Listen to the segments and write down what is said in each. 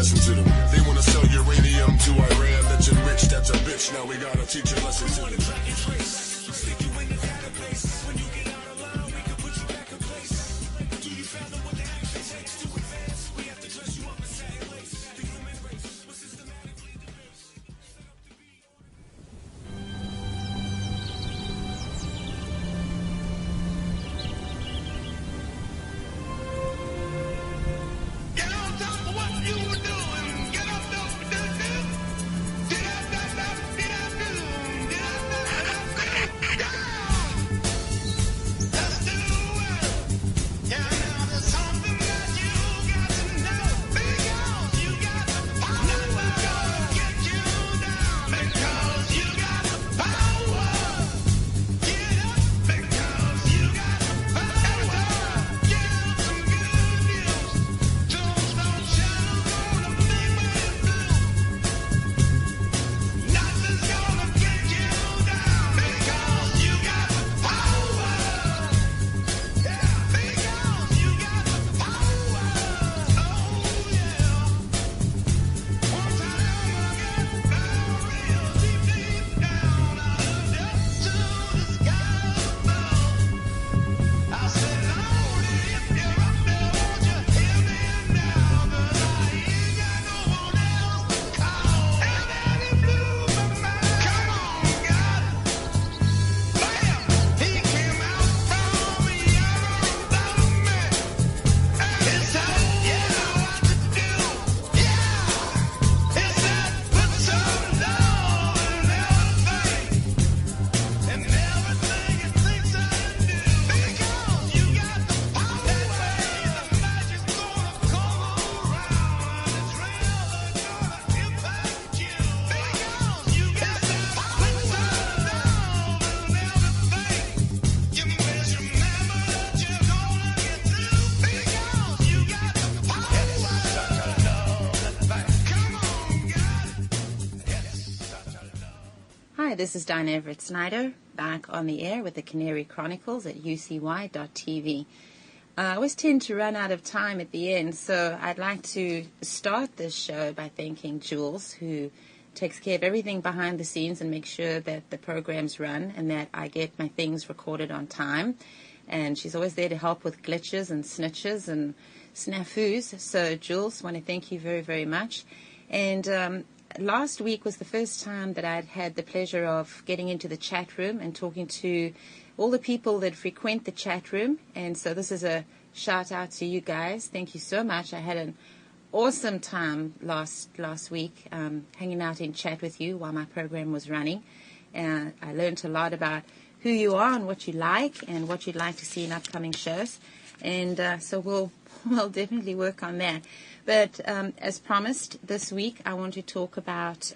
acquiescing to them. They want to sell uranium to Iran. That's enriched, that's a bitch. Now we gotta teach a lesson to them. Hi, this is D.E.Snyder, back on the air with the Canary Chronicles at ucy.tv. I always tend to run out of time at the end, so I'd like to start this show by thanking Jules, who takes care of everything behind the scenes and makes sure that the programs run and that I get my things recorded on time. And she's always there to help with glitches and snitches and snafus. So, Jules, I want to thank you very, very much. And last week was the first time that I'd had the pleasure of getting into the chat room and talking to all the people that frequent the chat room. And so this is a shout out to you guys. Thank you so much. I had an awesome time last week hanging out in chat with you while my program was running. And I learned a lot about who you are and what you like and what you'd like to see in upcoming shows. And so we'll definitely work on that. But as promised, this week I want to talk about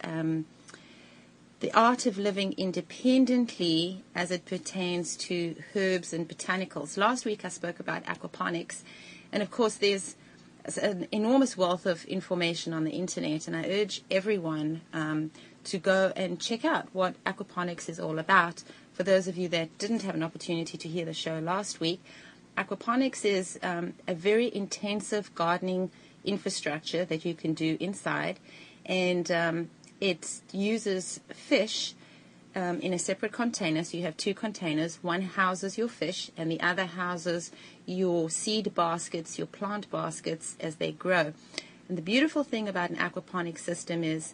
the art of living independently as it pertains to herbs and botanicals. Last week I spoke about aquaponics, and of course there's an enormous wealth of information on the internet, and I urge everyone to go and check out what aquaponics is all about. For those of you that didn't have an opportunity to hear the show last week, aquaponics is a very intensive gardening infrastructure that you can do inside, and it uses fish in a separate container. So you have two containers. One houses your fish and the other houses your seed baskets, your plant baskets as they grow. And the beautiful thing about an aquaponic system is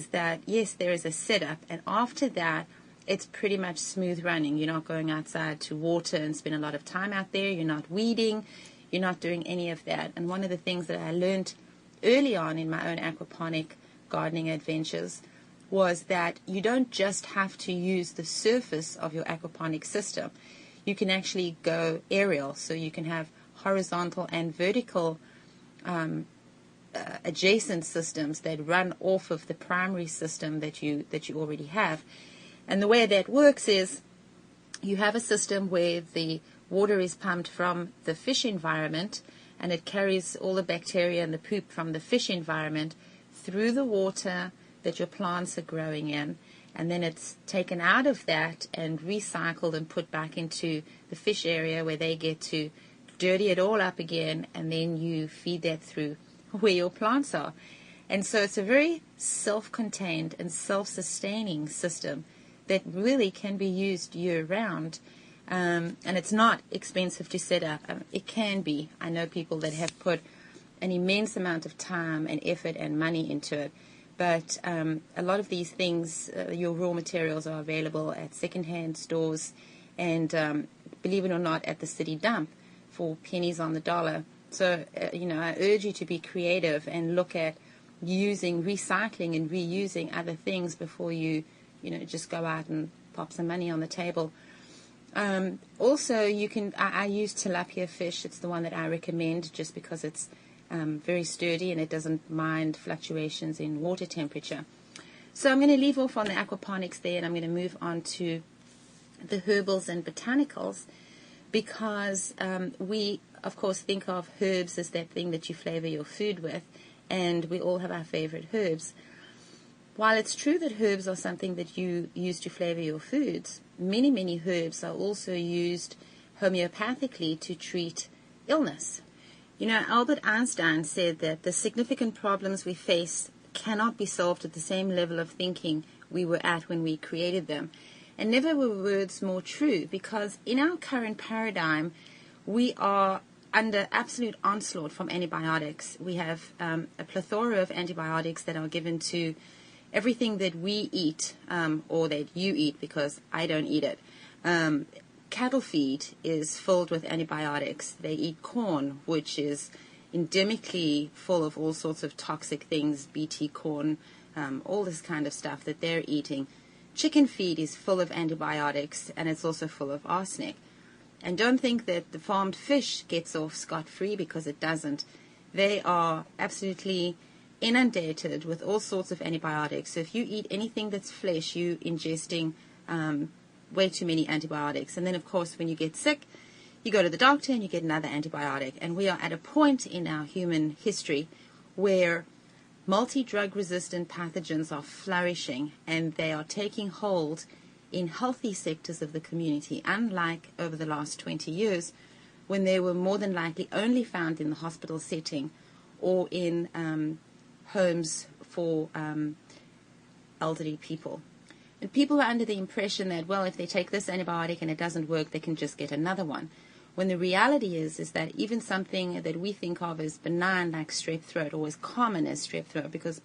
that, yes, there is a setup, and after that it's pretty much smooth running. You're not going outside to water and spend a lot of time out there. You're not weeding. You're not doing any of that. And one of the things that I learned early on in my own aquaponic gardening adventures was that you don't just have to use the surface of your aquaponic system. You can actually go aerial, so you can have horizontal and vertical adjacent systems that run off of the primary system that you already have. And the way that works is you have a system where the water is pumped from the fish environment, and it carries all the bacteria and the poop from the fish environment through the water that your plants are growing in, and then it's taken out of that and recycled and put back into the fish area where they get to dirty it all up again, and then you feed that through where your plants are. And so it's a very self-contained and self-sustaining system that really can be used year-round. And it's not expensive to set up. It can be. I know people that have put an immense amount of time and effort and money into it. But a lot of these things, your raw materials are available at secondhand stores and, believe it or not, at the city dump for pennies on the dollar. So, I urge you to be creative and look at using, recycling and reusing other things before you, just go out and pop some money on the table. Also, I use tilapia fish. It's the one that I recommend just because it's very sturdy and it doesn't mind fluctuations in water temperature. So I'm going to leave off on the aquaponics there, and I'm going to move on to the herbals and botanicals, because we, of course, think of herbs as that thing that you flavor your food with, and we all have our favorite herbs. While it's true that herbs are something that you use to flavor your foods, many, many herbs are also used homeopathically to treat illness. Albert Einstein said that the significant problems we face cannot be solved at the same level of thinking we were at when we created them. And never were words more true, because in our current paradigm, we are under absolute onslaught from antibiotics. We have a plethora of antibiotics that are given to everything that we eat, or that you eat, because I don't eat it. Cattle feed is filled with antibiotics. They eat corn, which is endemically full of all sorts of toxic things, BT corn, all this kind of stuff that they're eating. Chicken feed is full of antibiotics, and it's also full of arsenic. And don't think that the farmed fish gets off scot-free, because it doesn't. They are absolutely inundated with all sorts of antibiotics. So if you eat anything that's flesh, you're ingesting way too many antibiotics. And then, of course, when you get sick, you go to the doctor and you get another antibiotic. And we are at a point in our human history where multi-drug resistant pathogens are flourishing, and they are taking hold in healthy sectors of the community, unlike over the last 20 years when they were more than likely only found in the hospital setting or in homes for elderly people. And people are under the impression that, well, if they take this antibiotic and it doesn't work, they can just get another one. When the reality is that even something that we think of as benign, like strep throat, or as common as strep throat, because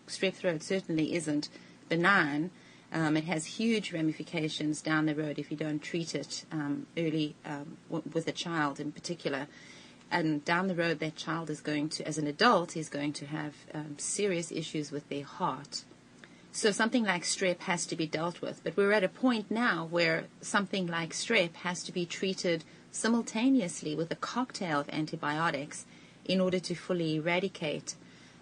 strep throat certainly isn't benign, it has huge ramifications down the road if you don't treat it early with a child in particular. And down the road, that child is going to, as an adult, is going to have serious issues with their heart. So something like strep has to be dealt with. But we're at a point now where something like strep has to be treated simultaneously with a cocktail of antibiotics in order to fully eradicate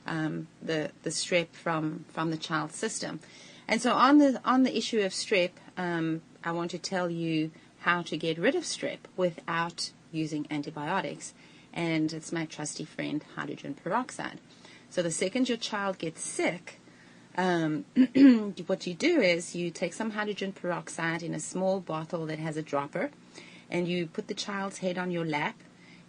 the strep from the child's system. And so on the issue of strep, I want to tell you how to get rid of strep without using antibiotics. And it's my trusty friend, hydrogen peroxide. So the second your child gets sick, what you do is you take some hydrogen peroxide in a small bottle that has a dropper, and you put the child's head on your lap,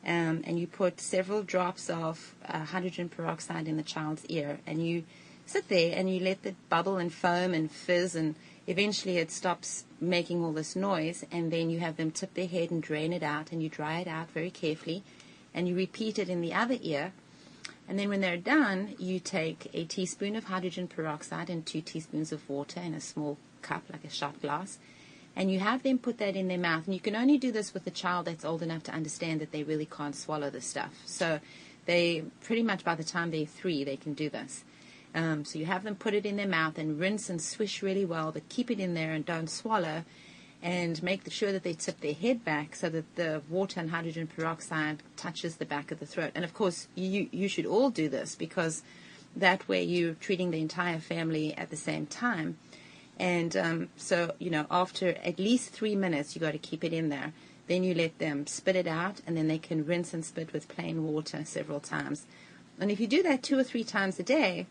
and you put several drops of hydrogen peroxide in the child's ear, and you sit there and you let it bubble and foam and fizz, and eventually it stops making all this noise, and then you have them tip their head and drain it out, and you dry it out very carefully, and you repeat it in the other ear. And then when they're done, you take a teaspoon of hydrogen peroxide and 2 teaspoons of water in a small cup, like a shot glass, and you have them put that in their mouth. And you can only do this with a child that's old enough to understand that they really can't swallow the stuff. So they pretty much, by the time they're 3, they can do this. So you have them put it in their mouth and rinse and swish really well, but keep it in there and don't swallow. And make sure that they tip their head back so that the water and hydrogen peroxide touches the back of the throat. And, of course, you should all do this, because that way you're treating the entire family at the same time. And so, after at least 3 minutes, you got to keep it in there. Then you let them spit it out, and then they can rinse and spit with plain water several times. And if you do that 2 or 3 times a day,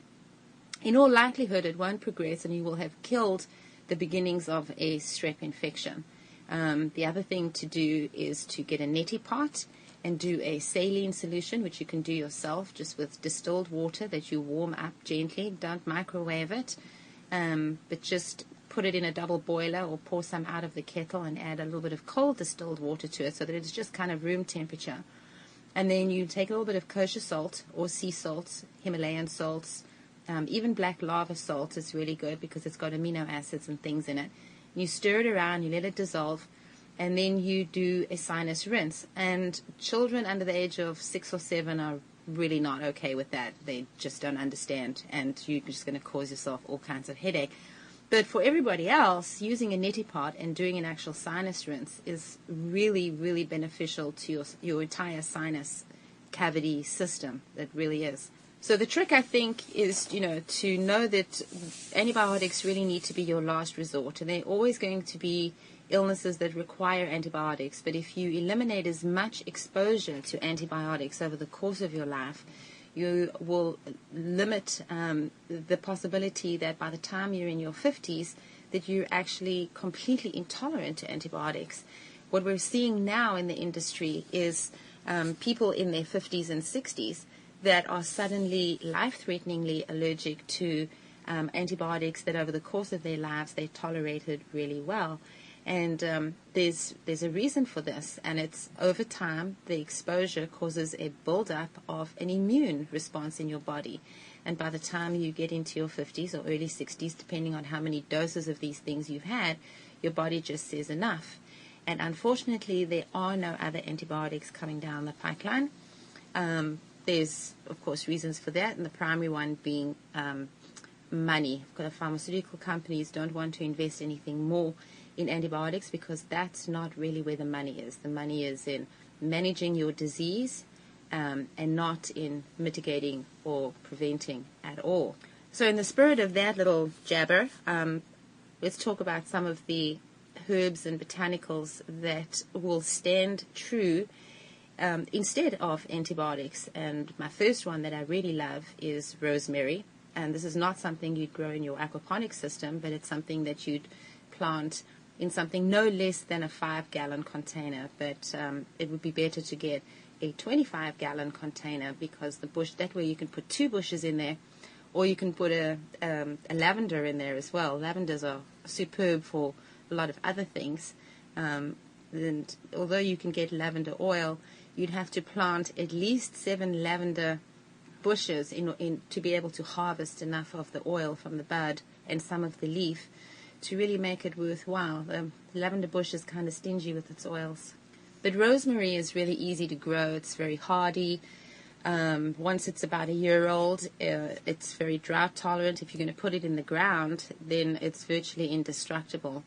in all likelihood it won't progress, and you will have killed the beginnings of a strep infection. The other thing to do is to get a neti pot and do a saline solution, which you can do yourself just with distilled water that you warm up gently. Don't microwave it, but just put it in a double boiler or pour some out of the kettle and add a little bit of cold distilled water to it so that it's just kind of room temperature. And then you take a little bit of kosher salt or sea salts, Himalayan salts, even black lava salt is really good because it's got amino acids and things in it. You stir it around, you let it dissolve, and then you do a sinus rinse. And children under the age of 6 or 7 are really not okay with that. They just don't understand, and you're just going to cause yourself all kinds of headache. But for everybody else, using a neti pot and doing an actual sinus rinse is really, really beneficial to your entire sinus cavity system. It really is. So the trick, I think, is, to know that antibiotics really need to be your last resort. And they're always going to be illnesses that require antibiotics. But if you eliminate as much exposure to antibiotics over the course of your life, you will limit the possibility that by the time you're in your 50s, that you're actually completely intolerant to antibiotics. What we're seeing now in the industry is people in their 50s and 60s that are suddenly life-threateningly allergic to antibiotics that over the course of their lives they tolerated really well. And there's a reason for this, and it's over time the exposure causes a build-up of an immune response in your body. And by the time you get into your 50s or early 60s, depending on how many doses of these things you've had, your body just says enough. And unfortunately, there are no other antibiotics coming down the pipeline. There's, of course, reasons for that, and the primary one being money. The pharmaceutical companies don't want to invest anything more in antibiotics because that's not really where the money is. The money is in managing your disease and not in mitigating or preventing at all. So in the spirit of that little jabber, let's talk about some of the herbs and botanicals that will stand true instead of antibiotics. And my first one that I really love is rosemary. And this is not something you'd grow in your aquaponics system, but it's something that you'd plant in something no less than a 5-gallon container. But it would be better to get a 25-gallon container because the bush, that way you can put 2 bushes in there, or you can put a lavender in there as well. Lavenders are superb for a lot of other things. And although you can get lavender oil, you'd have to plant at least 7 lavender bushes in to be able to harvest enough of the oil from the bud and some of the leaf to really make it worthwhile. The lavender bush is kind of stingy with its oils. But rosemary is really easy to grow. It's very hardy. Once it's about a year old, it's very drought tolerant. If you're going to put it in the ground, then it's virtually indestructible.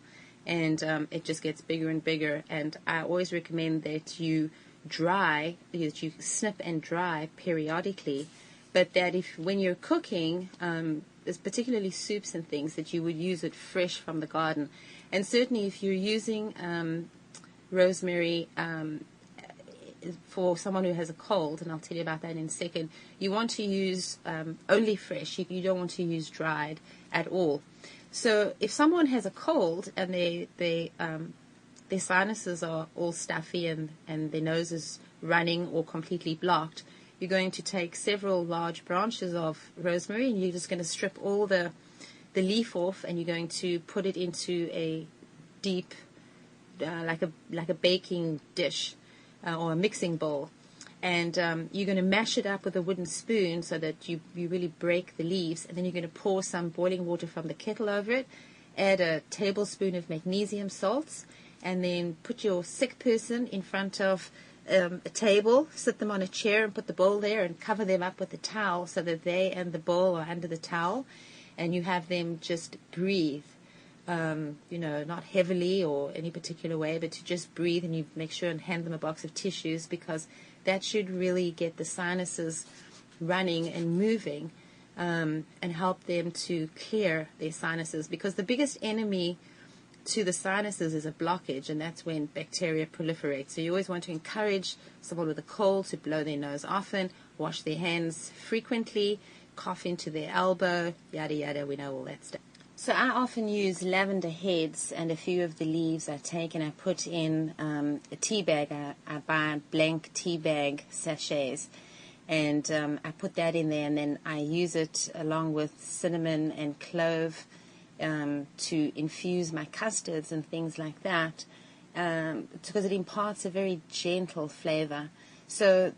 And it just gets bigger and bigger. And I always recommend that you dry, that you snip and dry periodically, but that if when you're cooking, there's particularly soups and things, that you would use it fresh from the garden. And certainly if you're using rosemary for someone who has a cold, and I'll tell you about that in a second, you want to use only fresh. You don't want to use dried at all. So if someone has a cold and their sinuses are all stuffy and their nose is running or completely blocked, you're going to take several large branches of rosemary and you're just going to strip all the leaf off, and you're going to put it into a deep, like a baking dish or a mixing bowl. And you're going to mash it up with a wooden spoon so that you really break the leaves, and then you're going to pour some boiling water from the kettle over it, add a tablespoon of magnesium salts, and then put your sick person in front of a table, sit them on a chair and put the bowl there and cover them up with a towel so that they and the bowl are under the towel, and you have them just breathe, not heavily or any particular way, but to just breathe, and you make sure and hand them a box of tissues, because that should really get the sinuses running and moving and help them to clear their sinuses, because the biggest enemy to the sinuses is a blockage, and that's when bacteria proliferate. So you always want to encourage someone with a cold to blow their nose often, wash their hands frequently, cough into their elbow, yada yada, we know all that stuff. So I often use lavender heads, and a few of the leaves I take and I put in a tea bag. I buy blank tea bag sachets, and I put that in there, and then I use it along with cinnamon and clove to infuse my custards and things like that, because it imparts a very gentle flavor. So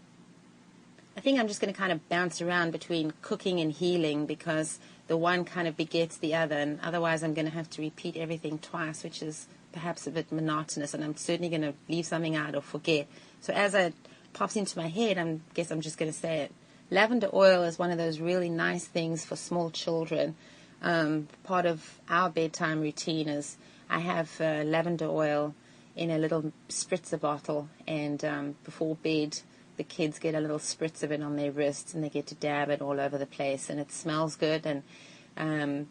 I think I'm just going to kind of bounce around between cooking and healing, because the one kind of begets the other, and otherwise I'm going to have to repeat everything twice, which is perhaps a bit monotonous, and I'm certainly going to leave something out or forget. So as it pops into my head, I guess I'm just going to say it. Lavender oil is one of those really nice things for small children. Part of our bedtime routine is I have lavender oil in a little spritzer bottle, and before bed the kids get a little spritz of it on their wrists, and they get to dab it all over the place, and it smells good, and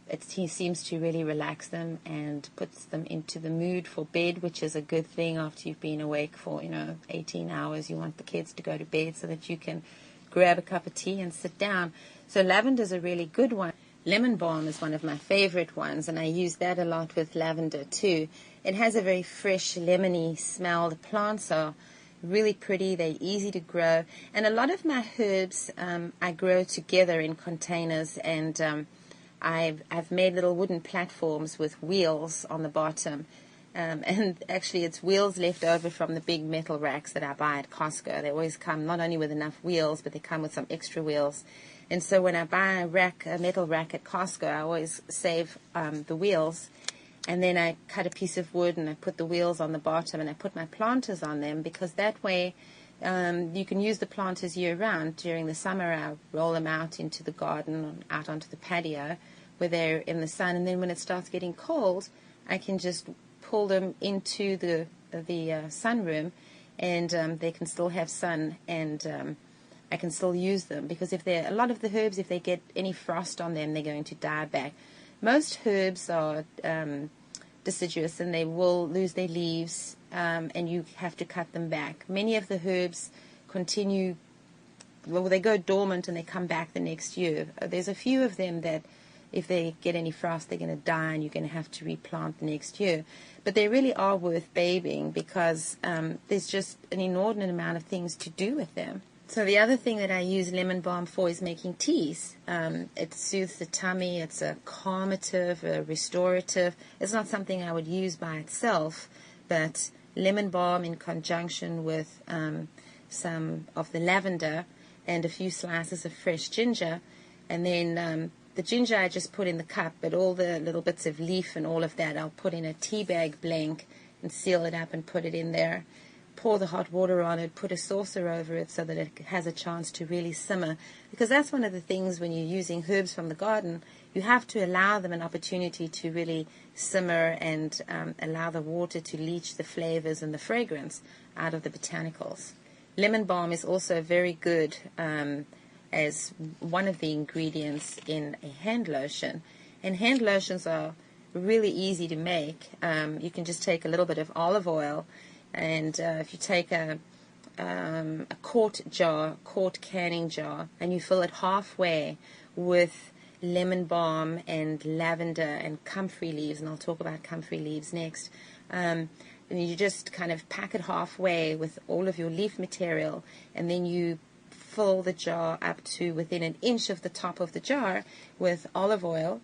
it seems to really relax them and puts them into the mood for bed, which is a good thing after you've been awake for 18 hours. You want the kids to go to bed so that you can grab a cup of tea and sit down. So lavender is a really good one. Lemon balm is one of my favorite ones, and I use that a lot with lavender too. It has a very fresh, lemony smell. The plants are really pretty, they're easy to grow, and a lot of my herbs I grow together in containers, and I've made little wooden platforms with wheels on the bottom, and actually it's wheels left over from the big metal racks that I buy at Costco. They always come not only with enough wheels, but they come with some extra wheels, and so when I buy a metal rack at Costco, I always save the wheels. And then I cut a piece of wood and I put the wheels on the bottom, and I put my planters on them, because that way you can use the planters year round. During the summer I roll them out into the garden, out onto the patio where they're in the sun, and then when it starts getting cold I can just pull them into the sunroom, and they can still have sun, and I can still use them, because a lot of the herbs, if they get any frost on them, they're going to die back. Most herbs are deciduous, and they will lose their leaves, and you have to cut them back. Many of the herbs they go dormant and they come back the next year. There's a few of them that if they get any frost, they're going to die, and you're going to have to replant the next year. But they really are worth babying, because there's just an inordinate amount of things to do with them. So the other thing that I use lemon balm for is making teas. It soothes the tummy. It's a calmative, a restorative. It's not something I would use by itself, but lemon balm in conjunction with some of the lavender and a few slices of fresh ginger, and then the ginger I just put in the cup, but all the little bits of leaf and all of that I'll put in a tea bag blank and seal it up and put it in there. Pour the hot water on it, put a saucer over it so that it has a chance to really simmer, because that's one of the things when you're using herbs from the garden, you have to allow them an opportunity to really simmer, and allow the water to leach the flavors and the fragrance out of the botanicals. Lemon balm is also very good as one of the ingredients in a hand lotion, and hand lotions are really easy to make. You can just take a little bit of olive oil, and if you take a quart canning jar, and you fill it halfway with lemon balm and lavender and comfrey leaves, and I'll talk about comfrey leaves next, and you just kind of pack it halfway with all of your leaf material, and then you fill the jar up to within an inch of the top of the jar with olive oil,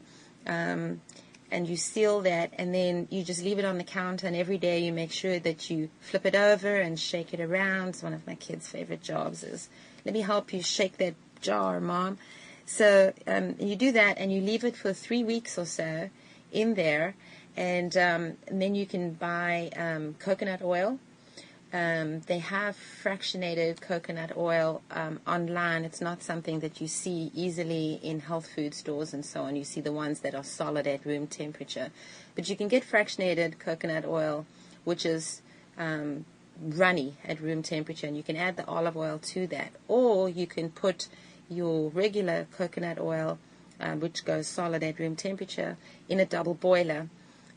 and you seal that, and then you just leave it on the counter, and every day you make sure that you flip it over and shake it around. It's one of my kids' favorite jobs is, let me help you shake that jar, Mom. So you do that, and you leave it for 3 weeks or so in there, and then you can buy coconut oil. They have fractionated coconut oil online. It's not something that you see easily in health food stores and so on. You see the ones that are solid at room temperature. But you can get fractionated coconut oil, which is runny at room temperature, and you can add the olive oil to that. Or you can put your regular coconut oil, which goes solid at room temperature, in a double boiler,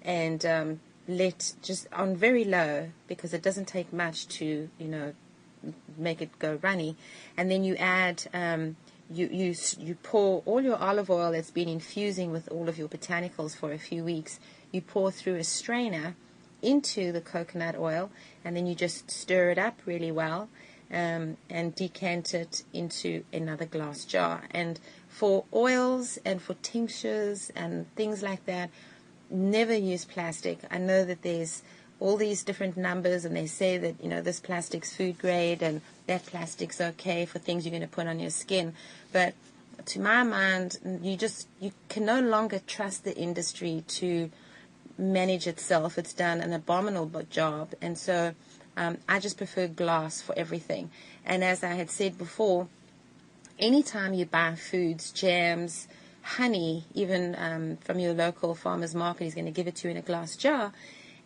and let just on very low, because it doesn't take much to make it go runny, and then you add you pour all your olive oil that's been infusing with all of your botanicals for a few weeks, you pour through a strainer into the coconut oil, and then you just stir it up really well, and decant it into another glass jar. And for oils and for tinctures and things like that, never use plastic. I know that there's all these different numbers, and they say that, this plastic's food grade and that plastic's okay for things you're going to put on your skin. But to my mind, you can no longer trust the industry to manage itself. It's done an abominable job. And so I just prefer glass for everything. And as I had said before, anytime you buy foods, jams, honey, even from your local farmer's market, he's going to give it to you in a glass jar.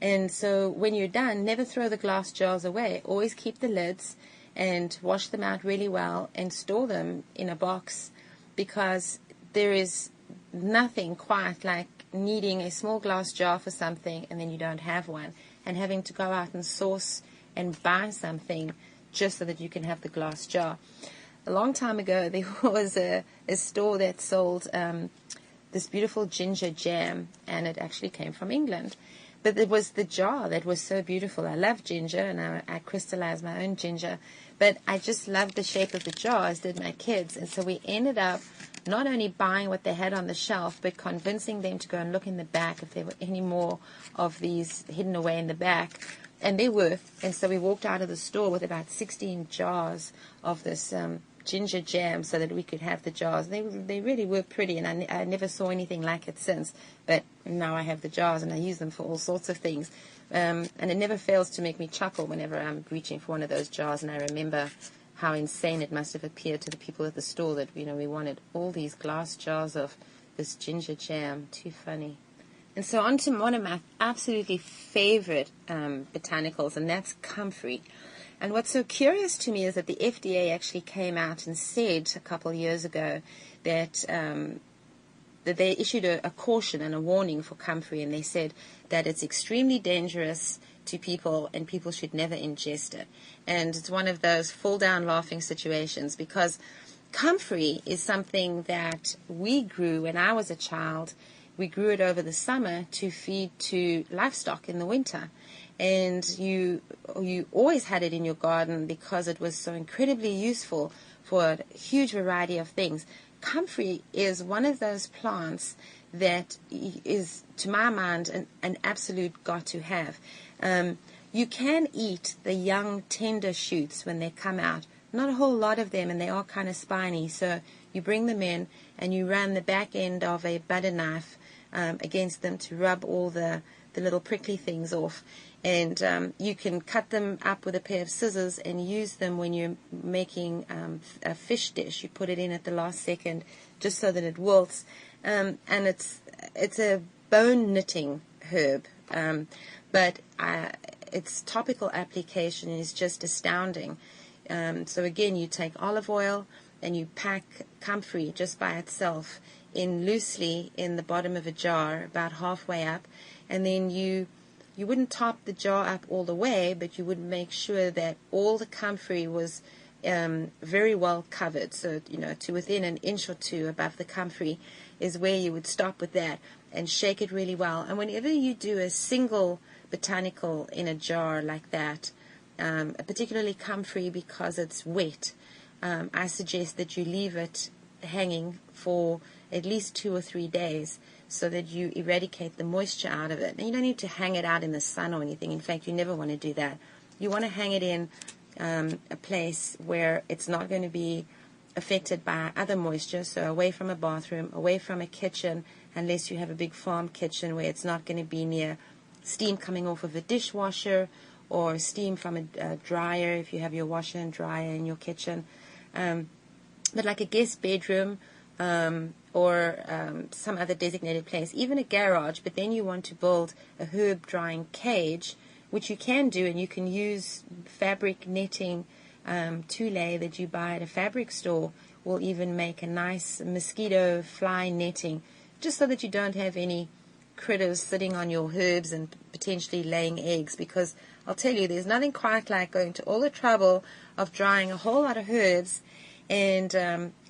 And so when you're done, never throw the glass jars away. Always keep the lids and wash them out really well and store them in a box, because there is nothing quite like needing a small glass jar for something and then you don't have one, and having to go out and source and buy something just so that you can have the glass jar. A long time ago, there was a store that sold this beautiful ginger jam, and it actually came from England. But it was the jar that was so beautiful. I love ginger, and I crystallize my own ginger. But I just loved the shape of the jar, as did my kids. And so we ended up not only buying what they had on the shelf, but convincing them to go and look in the back if there were any more of these hidden away in the back. And there were. And so we walked out of the store with about 16 jars of this ginger jam so that we could have the jars. They really were pretty, and I never saw anything like it since. But now I have the jars, and I use them for all sorts of things. And it never fails to make me chuckle whenever I'm reaching for one of those jars, and I remember how insane it must have appeared to the people at the store that, we wanted all these glass jars of this ginger jam. Too funny. And so on to one of my absolutely favorite botanicals, and that's Comfrey. And what's so curious to me is that the FDA actually came out and said a couple of years ago that they issued a caution and a warning for Comfrey, and they said that it's extremely dangerous to people and people should never ingest it. And it's one of those fall-down laughing situations, because Comfrey is something that we grew when I was a child. We grew it over the summer to feed to livestock in the winter. And you always had it in your garden because it was so incredibly useful for a huge variety of things. Comfrey is one of those plants that is, to my mind, an absolute got to have. You can eat the young tender shoots when they come out. Not a whole lot of them, and they are kind of spiny. So you bring them in and you run the back end of a butter knife against them to rub all the little prickly things off. And you can cut them up with a pair of scissors and use them when you're making a fish dish. You put it in at the last second just so that it wilts. And it's a bone knitting herb. But its topical application is just astounding. So again, you take olive oil and you pack comfrey just by itself in loosely in the bottom of a jar about halfway up, and then you wouldn't top the jar up all the way, but you would make sure that all the comfrey was very well covered. So, to within an inch or two above the comfrey is where you would stop with that and shake it really well. And whenever you do a single botanical in a jar like that, particularly comfrey because it's wet, I suggest that you leave it hanging for at least 2 or 3 days so that you eradicate the moisture out of it. And you don't need to hang it out in the sun or anything. In fact, you never want to do that. You want to hang it in a place where it's not going to be affected by other moisture, so away from a bathroom, away from a kitchen, unless you have a big farm kitchen where it's not going to be near steam coming off of a dishwasher or steam from a dryer if you have your washer and dryer in your kitchen. But like a guest bedroom or some other designated place, even a garage, but then you want to build a herb drying cage, which you can do, and you can use fabric netting tulle that you buy at a fabric store will even make a nice mosquito fly netting, just so that you don't have any critters sitting on your herbs and potentially laying eggs. Because I'll tell you, there's nothing quite like going to all the trouble of drying a whole lot of herbs And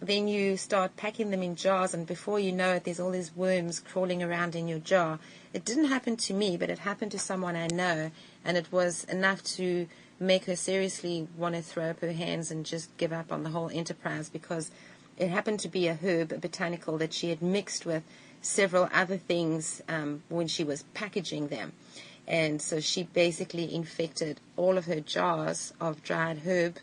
then you start packing them in jars, and before you know it, there's all these worms crawling around in your jar. It didn't happen to me, but it happened to someone I know, and it was enough to make her seriously want to throw up her hands and just give up on the whole enterprise, because it happened to be a herb, a botanical, that she had mixed with several other things when she was packaging them. And so she basically infected all of her jars of dried herb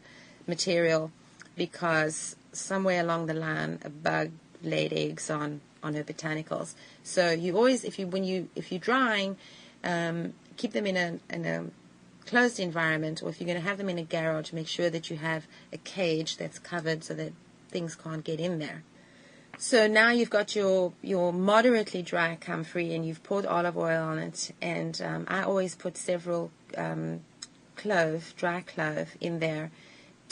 material, because somewhere along the line a bug laid eggs on her botanicals. So you always, if you're drying, keep them in a closed environment, or if you're going to have them in a garage, make sure that you have a cage that's covered so that things can't get in there. So now you've got your moderately dry comfrey, and you've poured olive oil on it, and I always put several dry clove in there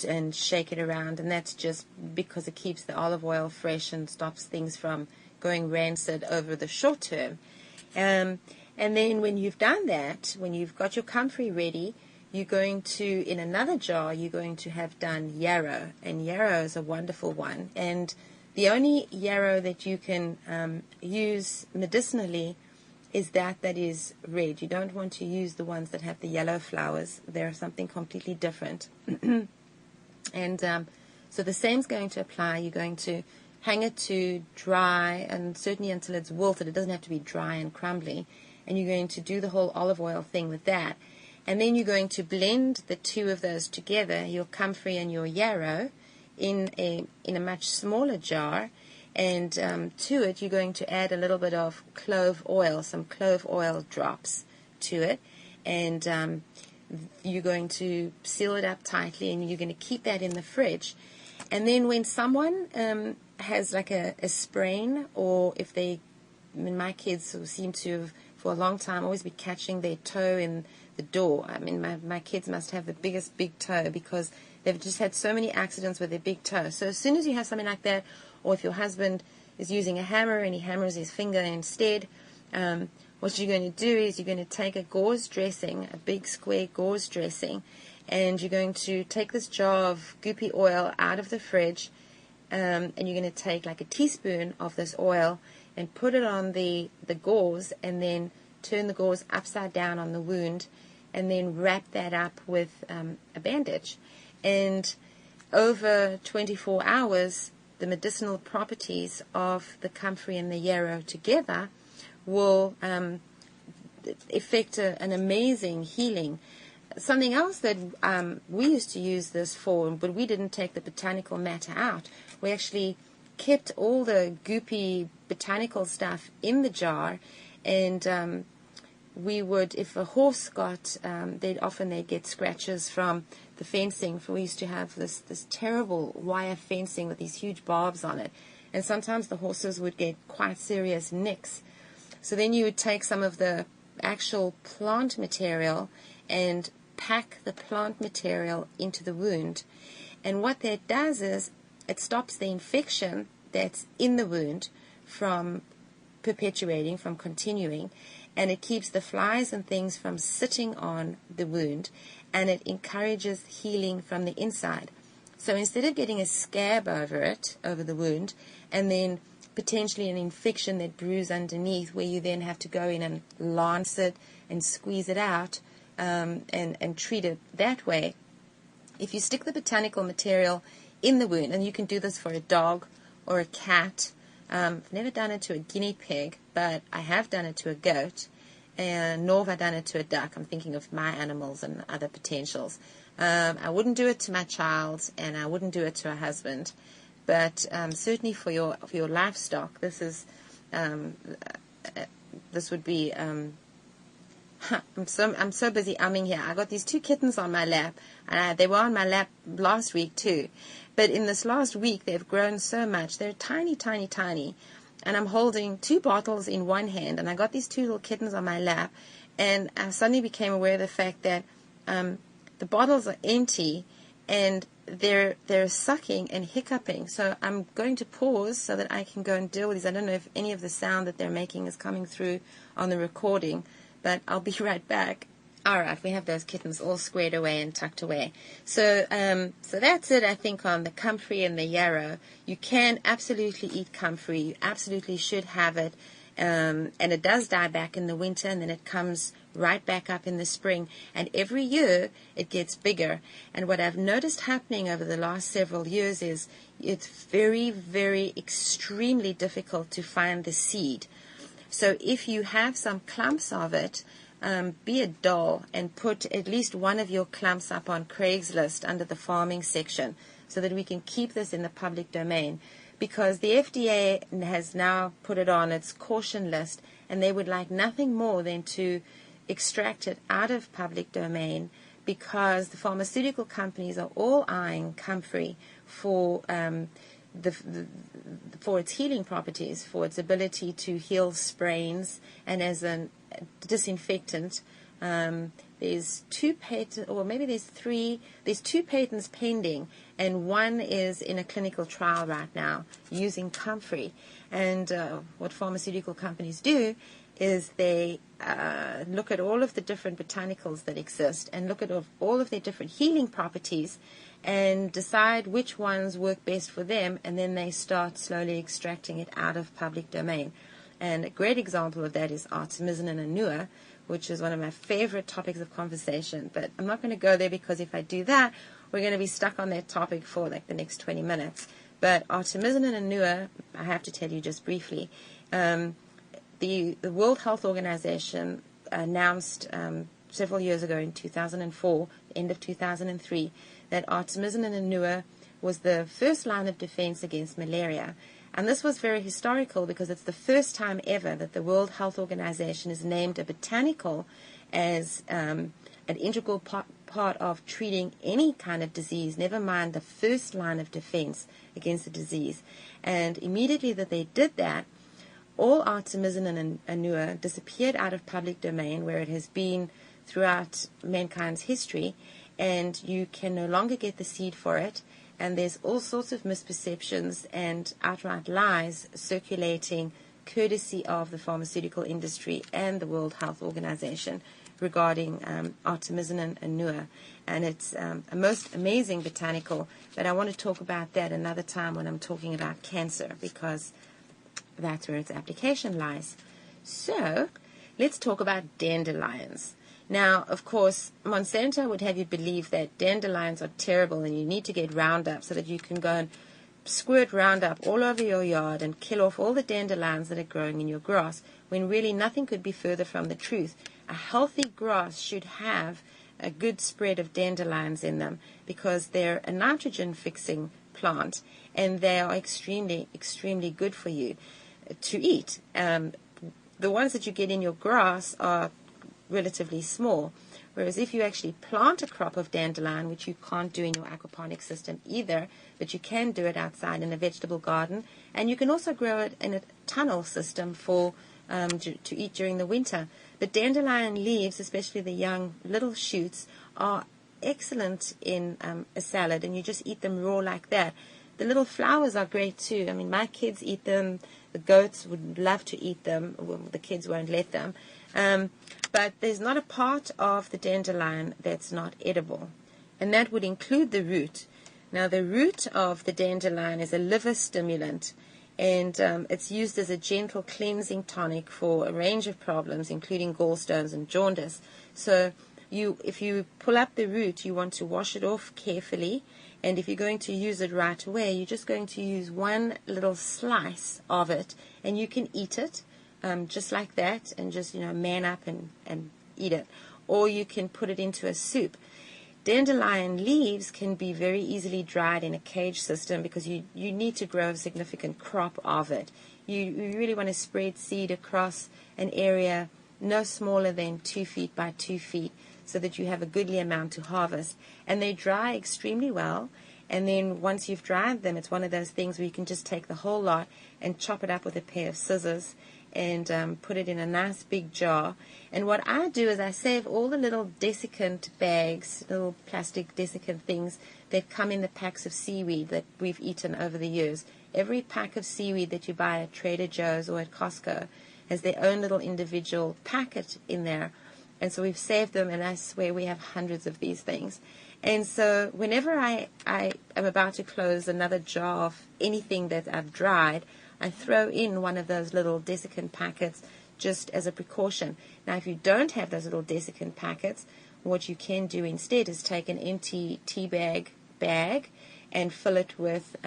and shake it around, and that's just because it keeps the olive oil fresh and stops things from going rancid over the short term. And then when you've done that, when you've got your comfrey ready, you're going to, in another jar, you're going to have done yarrow, and yarrow is a wonderful one. And the only yarrow that you can use medicinally is that is red. You don't want to use the ones that have the yellow flowers. They're something completely different. And so the same's going to apply. You're going to hang it to dry, and certainly until it's wilted. It doesn't have to be dry and crumbly. And you're going to do the whole olive oil thing with that. And then you're going to blend the two of those together, your comfrey and your yarrow, in a much smaller jar. And to it, you're going to add a little bit of clove oil, some clove oil drops to it. And you're going to seal it up tightly, and you're going to keep that in the fridge. And then when someone has like a sprain, or if my kids seem to have, for a long time, always be catching their toe in the door. I mean, my kids must have the biggest big toe, because they've just had so many accidents with their big toe. So as soon as you have something like that, or if your husband is using a hammer and he hammers his finger instead, what you're going to do is you're going to take a gauze dressing, a big square gauze dressing, and you're going to take this jar of goopy oil out of the fridge, and you're going to take like a teaspoon of this oil and put it on the gauze, and then turn the gauze upside down on the wound, and then wrap that up with a bandage. And over 24 hours, the medicinal properties of the comfrey and the yarrow together will effect an amazing healing. Something else that we used to use this for, but we didn't take the botanical matter out. We actually kept all the goopy botanical stuff in the jar, and we would, if a horse got, they'd get scratches from the fencing. For we used to have this terrible wire fencing with these huge barbs on it, and sometimes the horses would get quite serious nicks. So then you would take some of the actual plant material and pack the plant material into the wound. And what that does is it stops the infection that's in the wound from perpetuating, from continuing, and it keeps the flies and things from sitting on the wound, and it encourages healing from the inside. So instead of getting a scab over the wound, and then potentially an infection that brews underneath, where you then have to go in and lance it and squeeze it out, and treat it that way, if you stick the botanical material in the wound, and you can do this for a dog or a cat. I've never done it to a guinea pig, but I have done it to a goat, and nor have I done it to a duck. I'm thinking of my animals and other potentials. I wouldn't do it to my child, and I wouldn't do it to a husband, but certainly for your livestock, this would be. I'm so busy umming here. I got these two kittens on my lap, and they were on my lap last week too. But in this last week, they've grown so much. They're tiny, tiny, tiny. And I'm holding two bottles in one hand, and I got these two little kittens on my lap, and I suddenly became aware of the fact that the bottles are empty, and they're sucking and hiccuping. So I'm going to pause so that I can go and deal with these. I don't know if any of the sound that they're making is coming through on the recording, but I'll be right back. All right, we have those kittens all squared away and tucked away. So that's it, I think, on the Comfrey and the Yarrow. You can absolutely eat Comfrey. You absolutely should have it. And it does die back in the winter, and then it comes right back up in the spring. And every year it gets bigger. And what I've noticed happening over the last several years is it's very, very extremely difficult to find the seed. So if you have some clumps of it, be a doll and put at least one of your clumps up on Craigslist under the farming section so that we can keep this in the public domain, because the FDA has now put it on its caution list, and they would like nothing more than to extract it out of public domain, because the pharmaceutical companies are all eyeing Comfrey for for its healing properties, for its ability to heal sprains, and as a disinfectant. There's two patents, or maybe there's three. There's two patents pending, and one is in a clinical trial right now using Comfrey. And what pharmaceutical companies do is they look at all of the different botanicals that exist and look at all of their different healing properties and decide which ones work best for them, and then they start slowly extracting it out of public domain. And a great example of that is artemisinin and anua, which is one of my favorite topics of conversation. But I'm not going to go there, because if I do that, we're going to be stuck on that topic for like the next 20 minutes. But artemisinin and anua, I have to tell you just briefly, the World Health Organization announced several years ago in 2004, end of 2003, that artemisinin and anua was the first line of defense against malaria. And this was very historical, because it's the first time ever that the World Health Organization has named a botanical as an integral part of treating any kind of disease, never mind the first line of defense against the disease. And immediately that they did that, all artemisinin and anua disappeared out of public domain, where it has been throughout mankind's history, and you can no longer get the seed for it. And there's all sorts of misperceptions and outright lies circulating, courtesy of the pharmaceutical industry and the World Health Organization, regarding artemisinin and anua. And it's a most amazing botanical, but I want to talk about that another time when I'm talking about cancer, because that's where its application lies. So let's talk about dandelions. Now, of course, Monsanto would have you believe that dandelions are terrible and you need to get Roundup so that you can go and squirt Roundup all over your yard and kill off all the dandelions that are growing in your grass, when really nothing could be further from the truth. A healthy grass should have a good spread of dandelions in them, because they're a nitrogen-fixing plant, and they are extremely, extremely good for you to eat. The ones that you get in your grass are relatively small, whereas if you actually plant a crop of dandelion, which you can't do in your aquaponics system either, but you can do it outside in a vegetable garden, and you can also grow it in a tunnel system for to eat during the winter. But dandelion leaves, especially the young little shoots, are excellent in a salad, and you just eat them raw like that. The little flowers are great too. I mean, my kids eat them. The goats would love to eat them. Well, the kids won't let them. But there's not a part of the dandelion that's not edible, and that would include the root. Now, the root of the dandelion is a liver stimulant, and it's used as a gentle cleansing tonic for a range of problems, including gallstones and jaundice. So if you pull up the root, you want to wash it off carefully, and if you're going to use it right away, you're just going to use one little slice of it, and you can eat it. Just like that, and just, man up and eat it. Or you can put it into a soup. Dandelion leaves can be very easily dried in a cage system, because you need to grow a significant crop of it. You really want to spread seed across an area no smaller than 2 feet by 2 feet, so that you have a goodly amount to harvest. And they dry extremely well. And then once you've dried them, it's one of those things where you can just take the whole lot and chop it up with a pair of scissors and put it in a nice big jar. And what I do is I save all the little desiccant bags, little plastic desiccant things that come in the packs of seaweed that we've eaten over the years. Every pack of seaweed that you buy at Trader Joe's or at Costco has their own little individual packet in there. And so we've saved them, and I swear we have hundreds of these things. And so whenever I am about to close another jar of anything that I've dried, I throw in one of those little desiccant packets just as a precaution. Now, if you don't have those little desiccant packets, what you can do instead is take an empty tea bag and fill it with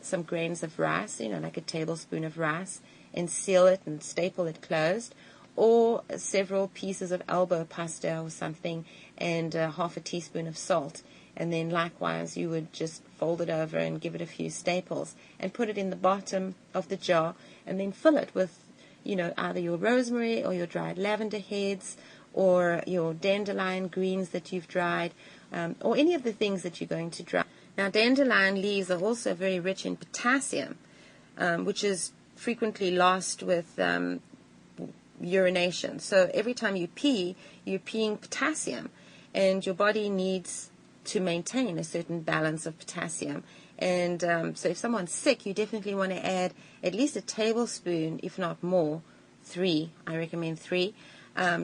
some grains of rice, like a tablespoon of rice, and seal it and staple it closed, or several pieces of elbow pasta or something, and half a teaspoon of salt. And then likewise, you would just fold it over and give it a few staples and put it in the bottom of the jar, and then fill it with, either your rosemary or your dried lavender heads or your dandelion greens that you've dried, or any of the things that you're going to dry. Now, dandelion leaves are also very rich in potassium, which is frequently lost with urination. So every time you pee, you're peeing potassium, and your body needs to maintain a certain balance of potassium. And so if someone's sick, you definitely want to add at least a tablespoon, if not more, 3, I recommend 3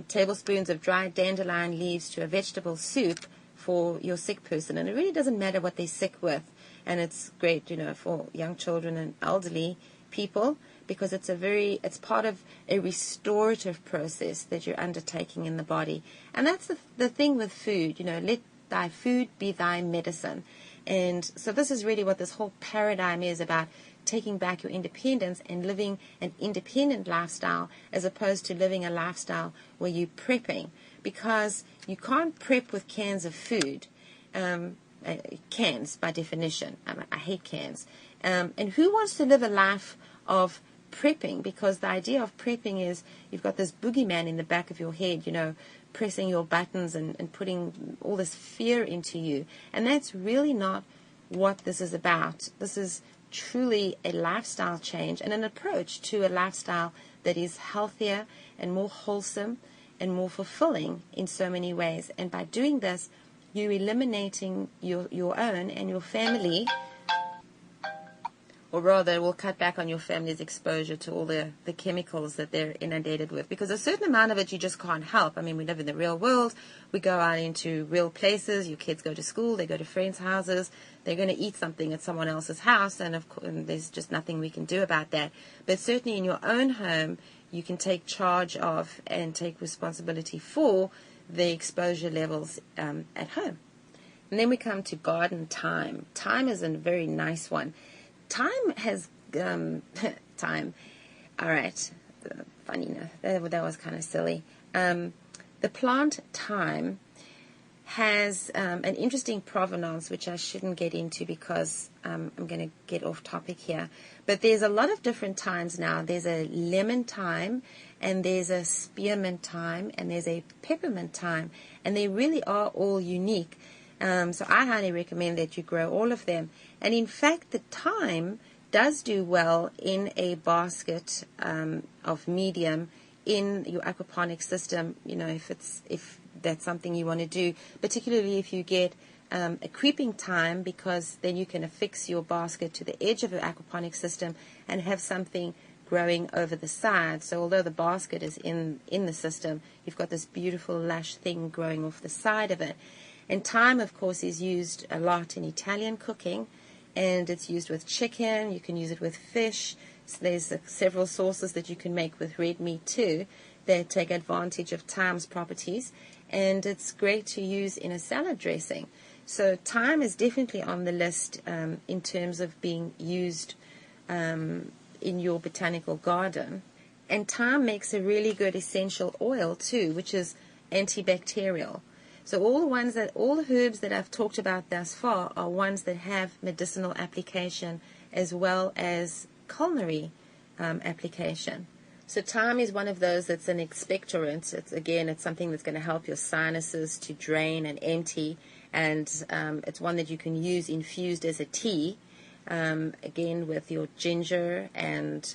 tablespoons of dried dandelion leaves to a vegetable soup for your sick person. And it really doesn't matter what they're sick with, and it's great, for young children and elderly people, because it's part of a restorative process that you're undertaking in the body. And that's the thing with food, let thy food be thy medicine. And so this is really what this whole paradigm is about, taking back your independence and living an independent lifestyle as opposed to living a lifestyle where you're prepping, because you can't prep with cans of food. Cans by definition. I hate cans. And who wants to live a life of prepping? Because the idea of prepping is you've got this boogeyman in the back of your head, pressing your buttons and putting all this fear into you. And that's really not what this is about. This is truly a lifestyle change and an approach to a lifestyle that is healthier and more wholesome and more fulfilling in so many ways. And by doing this, you're eliminating your own and your family, or rather, we'll cut back on your family's exposure to all the chemicals that they're inundated with. Because a certain amount of it you just can't help. I mean, we live in the real world. We go out into real places. Your kids go to school. They go to friends' houses. They're going to eat something at someone else's house. And, of course, there's just nothing we can do about that. But certainly in your own home, you can take charge of and take responsibility for the exposure levels at home. And then we come to garden thyme. Thyme is a very nice one. Thyme has thyme. All right, funny enough, that was kind of silly. The plant thyme has an interesting provenance, which I shouldn't get into because I'm going to get off topic here. But there's a lot of different thymes now. There's a lemon thyme, and there's a spearmint thyme, and there's a peppermint thyme, and they really are all unique. So I highly recommend that you grow all of them. And in fact, the thyme does do well in a basket of medium in your aquaponics system, if that's something you want to do, particularly if you get a creeping thyme, because then you can affix your basket to the edge of your aquaponics system and have something growing over the side. So although the basket is in the system, you've got this beautiful lush thing growing off the side of it. And thyme, of course, is used a lot in Italian cooking, and it's used with chicken. You can use it with fish. So there's several sauces that you can make with red meat too that take advantage of thyme's properties, and it's great to use in a salad dressing. So thyme is definitely on the list in terms of being used in your botanical garden. And thyme makes a really good essential oil too, which is antibacterial. So all the herbs that I've talked about thus far are ones that have medicinal application as well as culinary application. So thyme is one of those that's an expectorant. It's something that's going to help your sinuses to drain and empty, and it's one that you can use infused as a tea, again with your ginger, and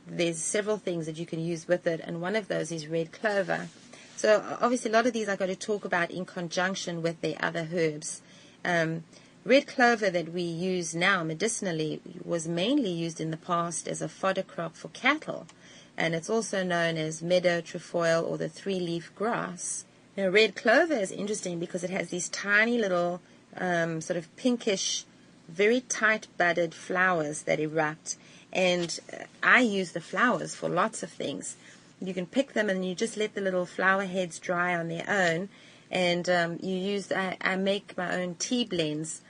there's several things that you can use with it, and one of those is red clover. So obviously a lot of these I've got to talk about in conjunction with the other herbs. red clover that we use now medicinally was mainly used in the past as a fodder crop for cattle, and it's also known as meadow trefoil or the three-leaf grass. Now, red clover is interesting because it has these tiny little sort of pinkish, very tight-budded flowers that erupt, and I use the flowers for lots of things. You can pick them and you just let the little flower heads dry on their own, and I make my own tea blends.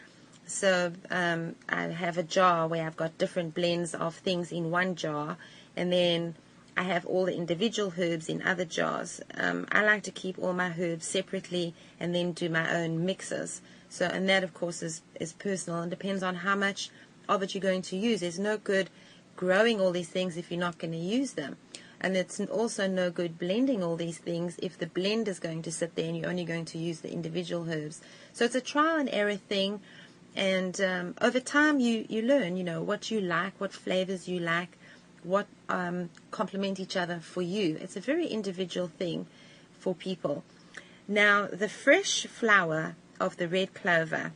So I have a jar where I've got different blends of things in one jar, and then I have all the individual herbs in other jars. I like to keep all my herbs separately and then do my own mixes. So, and that, of course, is personal and depends on how much of it you're going to use. There's no good growing all these things if you're not going to use them. And it's also no good blending all these things if the blend is going to sit there and you're only going to use the individual herbs. So it's a trial and error thing. And over time, you learn, what you like, what flavors you like, what complement each other for you. It's a very individual thing for people. Now, the fresh flower of the red clover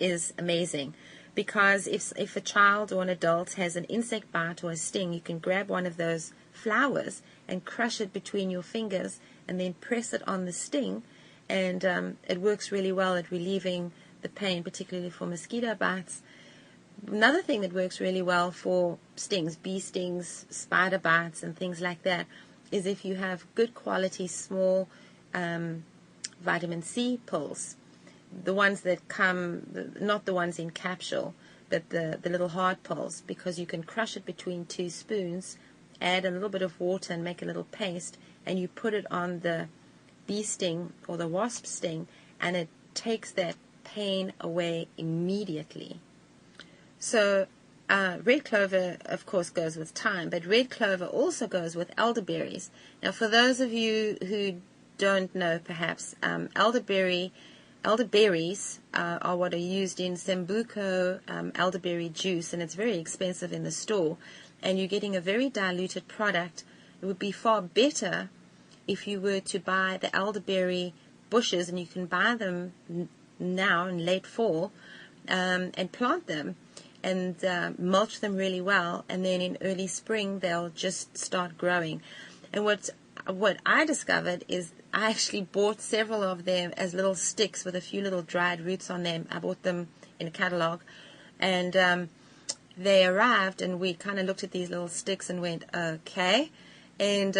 is amazing, because if a child or an adult has an insect bite or a sting, you can grab one of those flowers and crush it between your fingers and then press it on the sting, and it works really well at relieving the pain, particularly for mosquito bites. Another thing that works really well for stings, bee stings, spider bites, and things like that, is if you have good quality small vitamin C pills. The ones that come, not the ones in capsule, but the little hard pills, because you can crush it between 2 spoons, add a little bit of water and make a little paste, and you put it on the bee sting or the wasp sting, and it takes that pain away immediately. So red clover, of course, goes with thyme, but red clover also goes with elderberries. Now, for those of you who don't know, perhaps, elderberries are what are used in Sambuco elderberry juice, and it's very expensive in the store, and you're getting a very diluted product. It would be far better if you were to buy the elderberry bushes, and you can buy them now in late fall, and plant them and mulch them really well, and then in early spring they'll just start growing. And what I discovered is I actually bought several of them as little sticks with a few little dried roots on them. I bought them in a catalog, and they arrived, and we kind of looked at these little sticks and went, okay, and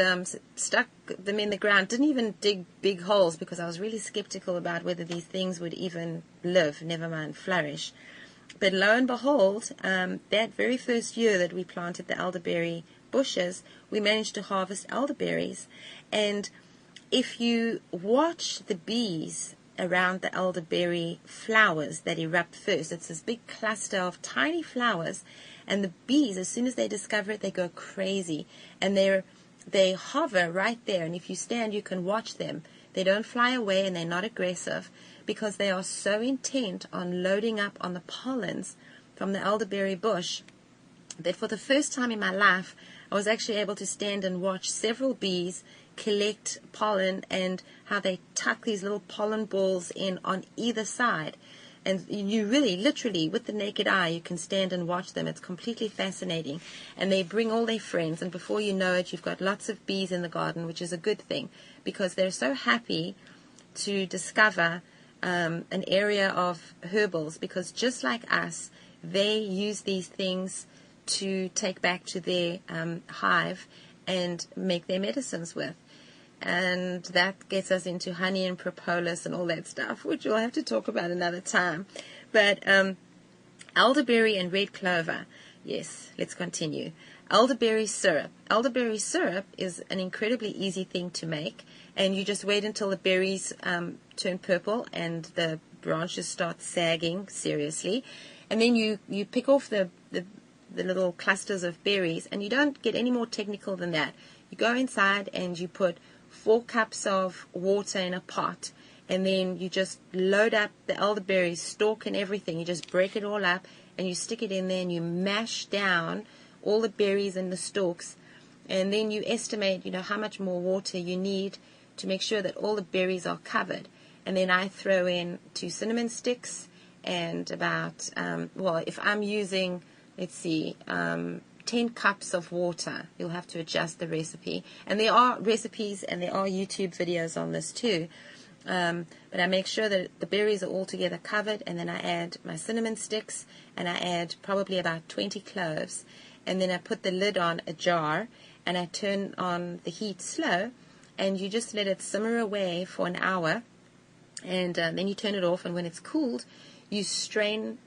stuck them in the ground. Didn't even dig big holes, because I was really skeptical about whether these things would even live, never mind flourish. But lo and behold, that very first year that we planted the elderberry bushes, we managed to harvest elderberries. And if you watch the bees around the elderberry flowers that erupt first, it's this big cluster of tiny flowers, and the bees, as soon as they discover it, they go crazy, and they hover right there, and if you stand, you can watch them. They don't fly away, and they're not aggressive, because they are so intent on loading up on the pollens from the elderberry bush that for the first time in my life, I was actually able to stand and watch several bees collect pollen, and how they tuck these little pollen balls in on either side. And you really, literally, with the naked eye, you can stand and watch them. It's completely fascinating. And they bring all their friends, and before you know it, you've got lots of bees in the garden, which is a good thing, because they're so happy to discover an area of herbals, because just like us, they use these things to take back to their hive and make their medicines with. And that gets us into honey and propolis and all that stuff, which we'll have to talk about another time. But elderberry and red clover. Yes, let's continue. Elderberry syrup. Elderberry syrup is an incredibly easy thing to make, and you just wait until the berries turn purple and the branches start sagging seriously, and then you pick off the little clusters of berries, and you don't get any more technical than that. You go inside and you put 4 cups of water in a pot, and then you just load up the elderberry stalk and everything. You just break it all up, and you stick it in there, and you mash down all the berries and the stalks, and then you estimate, how much more water you need to make sure that all the berries are covered. And then I throw in 2 cinnamon sticks and about, well, if I'm using, let's see, 10 cups of water, you'll have to adjust the recipe. And there are recipes and there are YouTube videos on this too. But I make sure that the berries are all together covered, and then I add my cinnamon sticks, and I add probably about 20 cloves, and then I put the lid on a jar, and I turn on the heat slow, and you just let it simmer away for an hour, and then you turn it off, and when it's cooled, you strain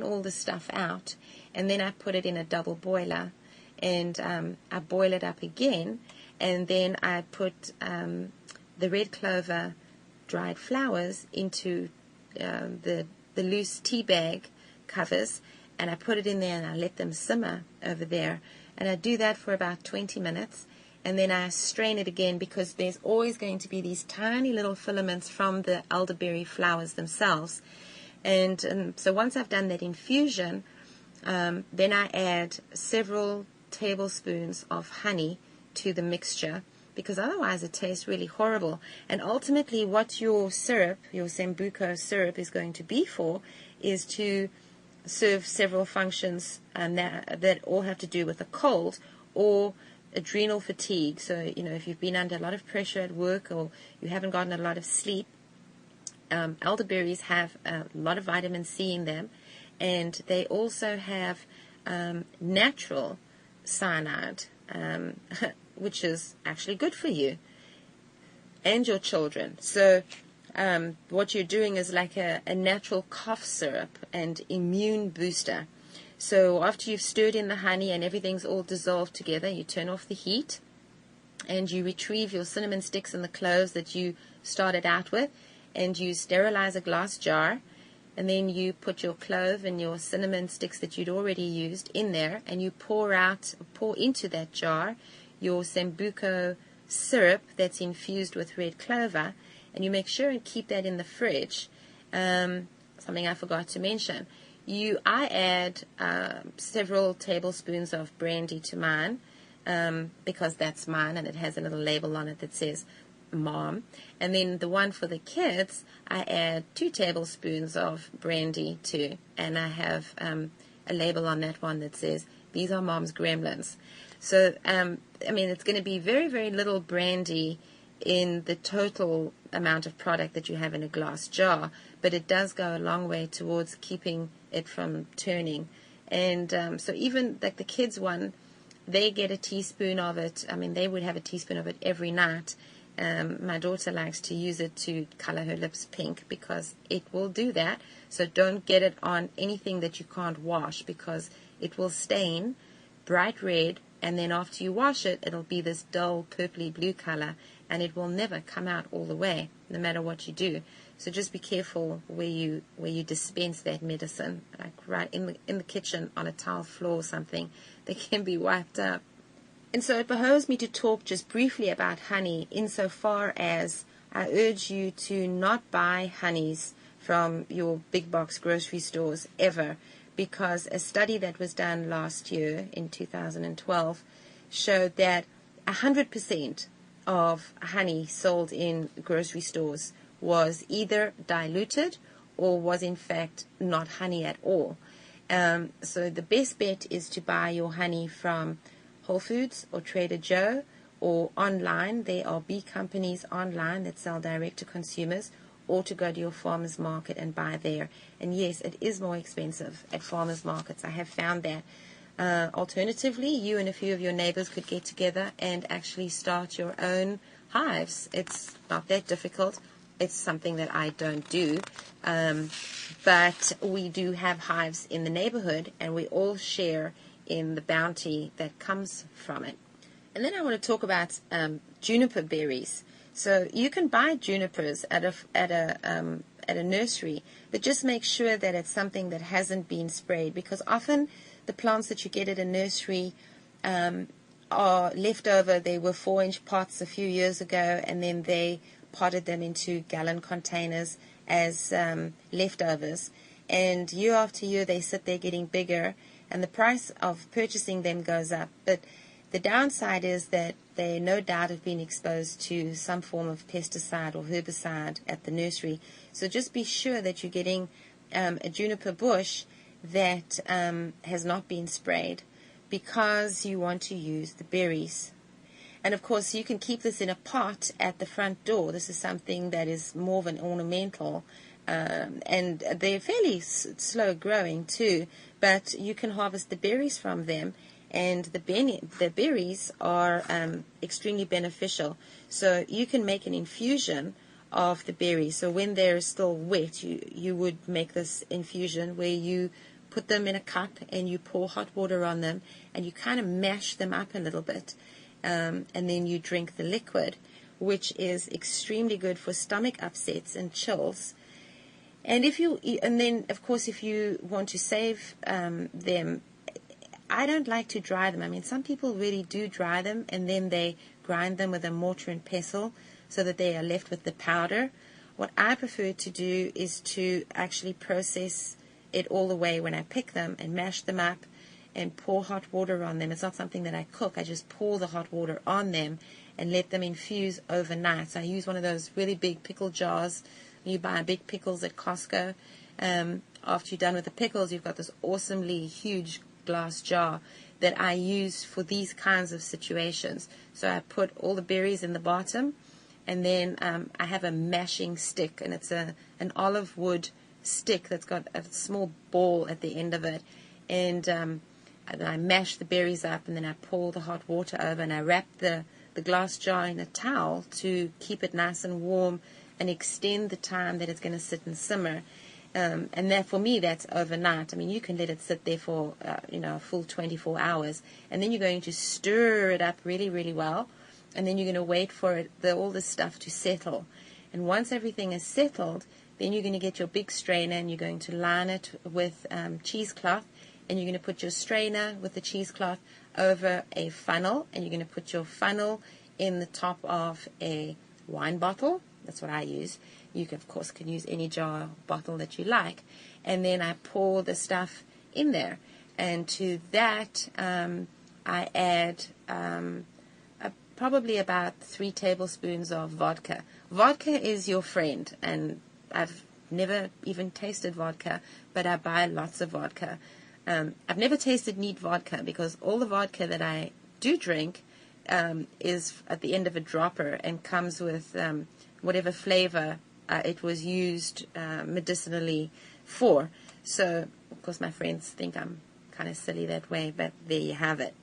all the stuff out, and then I put it in a double boiler, and I boil it up again, and then I put the red clover dried flowers into the loose tea bag covers, and I put it in there and I let them simmer over there, and I do that for about 20 minutes, and then I strain it again, because there's always going to be these tiny little filaments from the elderberry flowers themselves. And so once I've done that infusion, then I add several tablespoons of honey to the mixture, because otherwise it tastes really horrible. And ultimately what your syrup, your Sambuco syrup, is going to be for is to serve several functions that all have to do with a cold or adrenal fatigue. So, if you've been under a lot of pressure at work, or you haven't gotten a lot of sleep, elderberries have a lot of vitamin C in them, and they also have natural cyanide, which is actually good for you and your children. So what you're doing is like a natural cough syrup and immune booster. So after you've stirred in the honey and everything's all dissolved together, you turn off the heat, and you retrieve your cinnamon sticks and the cloves that you started out with, and you sterilize a glass jar, and then you put your clove and your cinnamon sticks that you'd already used in there, and you pour into that jar your Sambuco syrup that's infused with red clover, and you make sure and keep that in the fridge. Something I forgot to mention. I add several tablespoons of brandy to mine, because that's mine, and it has a little label on it that says Mom. And then the one for the kids, I add 2 tablespoons of brandy to, and I have a label on that one that says, these are Mom's Gremlins. So, it's going to be very, very little brandy in the total amount of product that you have in a glass jar, but it does go a long way towards keeping it from turning. And so even like the kids one, they get a teaspoon of it. They would have a teaspoon of it every night. My daughter likes to use it to color her lips pink, because it will do that. So don't get it on anything that you can't wash, because it will stain bright red, and then after you wash it, it'll be this dull purpley blue color, and it will never come out all the way, no matter what you do. So just be careful where you dispense that medicine, like right in the kitchen on a tile floor or something. They can be wiped up. And so it behoves me to talk just briefly about honey, insofar as I urge you to not buy honeys from your big box grocery stores ever, because a study that was done last year in 2012 showed that 100% of honey sold in grocery stores was either diluted or was in fact not honey at all. So the best bet is to buy your honey from Whole Foods or Trader Joe, or online. There are bee companies online that sell direct to consumers, or to go to your farmer's market and buy there. And yes, it is more expensive at farmer's markets. I have found that. Alternatively, you and a few of your neighbors could get together and actually start your own hives. It's not that difficult. It's something that I don't do. But we do have hives in the neighborhood, and we all share in the bounty that comes from it. And then I want to talk about juniper berries. So you can buy junipers at a nursery, but just make sure that it's something that hasn't been sprayed, because often the plants that you get at a nursery are left over. They were 4-inch pots a few years ago, and then they potted them into gallon containers as leftovers. And year after year, they sit there getting bigger, and the price of purchasing them goes up. But the downside is that they no doubt have been exposed to some form of pesticide or herbicide at the nursery. So just be sure that you're getting a juniper bush that has not been sprayed, because you want to use the berries. And of course, you can keep this in a pot at the front door. This is something that is more of an ornamental, and they're fairly slow growing too, but you can harvest the berries from them, and the berries are extremely beneficial. So you can make an infusion of the berries. So when they're still wet, you would make this infusion where you put them in a cup and you pour hot water on them and you kind of mash them up a little bit, and then you drink the liquid, which is extremely good for stomach upsets and chills. And then of course if you want to save them, I don't like to dry them. I mean, some people really do dry them and then they grind them with a mortar and pestle so that they are left with the powder. What I prefer to do is to actually process it all the way when I pick them and mash them up and pour hot water on them. It's not something that I cook. I just pour the hot water on them and let them infuse overnight. So I use one of those really big pickle jars. You buy big pickles at Costco. After you're done with the pickles, you've got this awesomely huge glass jar that I use for these kinds of situations. So I put all the berries in the bottom, and then I have a mashing stick, and it's an olive wood stick that's got a small ball at the end of it, and I mash the berries up, and then I pour the hot water over, and I wrap the glass jar in a towel to keep it nice and warm and extend the time that it's going to sit and simmer. And that, for me, that's overnight. I mean, you can let it sit there for a full 24 hours, and then you're going to stir it up really, really well, and then you're going to wait for all this stuff to settle. And once everything is settled, then you're going to get your big strainer, and you're going to line it with cheesecloth, and you're going to put your strainer with the cheesecloth over a funnel, and you're going to put your funnel in the top of a wine bottle. That's what I use. You can, of course, use any jar or bottle that you like. And then I pour the stuff in there. And to that, I add probably about 3 tablespoons of vodka. Vodka is your friend. And I've never even tasted vodka, but I buy lots of vodka. I've never tasted neat vodka, because all the vodka that I do drink is at the end of a dropper and comes with whatever flavor it was used medicinally for. So, of course, my friends think I'm kind of silly that way, but there you have it.